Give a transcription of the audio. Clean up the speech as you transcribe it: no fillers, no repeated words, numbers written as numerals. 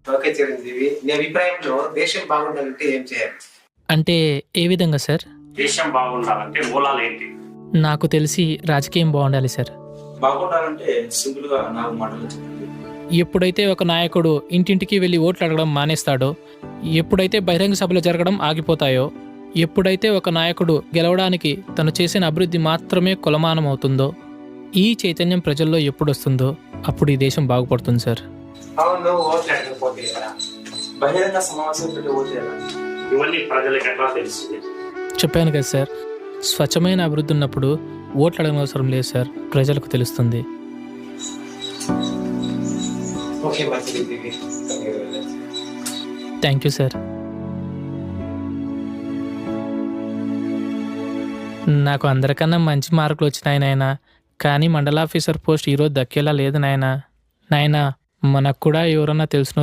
Okay Chiranjeevi, నీ అభిప్రాయంలో దేశం బాగుండాలంటే ఏం చేయాలి? అంటే ఏ విధంగా సార్? దేశం బాగుండాలంటే మూలాలు ఏంటి? నాకు తెలిసి రాజకీయం బాగుండాలి సార్. బాగుండాలంటే సింపుల్ గా 4 మాటలు చెప్పండి. ఎప్పుడైతే ఒక నాయకుడు ఇంటింటికి వెళ్ళి ఓట్లు అడగడం మానేస్తాడో, ఎప్పుడైతే బహిరంగ సభలు జరగడం ఆగిపోతాయో, ఎప్పుడైతే ఒక నాయకుడు గెలవడానికి తను చేసిన అభివృద్ధి మాత్రమే కొలమానం అవుతుందో, ఈ చైతన్యం ప్రజల్లో ఎప్పుడు వస్తుందో అప్పుడు ఈ దేశం బాగుపడుతుంది సార్. అవును, ఓట్లు అడగకపోతే ఎలా? బహిరంగ సమావేశం పెట్టి ఓటే ఇవన్నీ ప్రజలకు ఎట్లా తెలుస్తుంది? చెప్పాను కదా సార్, స్వచ్ఛమైన అభివృద్ధి ఉన్నప్పుడు ఓట్లు అడగనవసరం లేదు సార్, ప్రజలకు తెలుస్తుంది. ఓకే మా చిరంజీవి, థ్యాంక్ యూ సార్. నాకు అందరికన్నా మంచి మార్కులు వచ్చినాయి నాయనా, కానీ మండల ఆఫీసర్ పోస్ట్ ఈరోజు దక్కేలా లేదు నాయనా. నాయనా, మనకు కూడా ఎవరన్నా తెలిసిన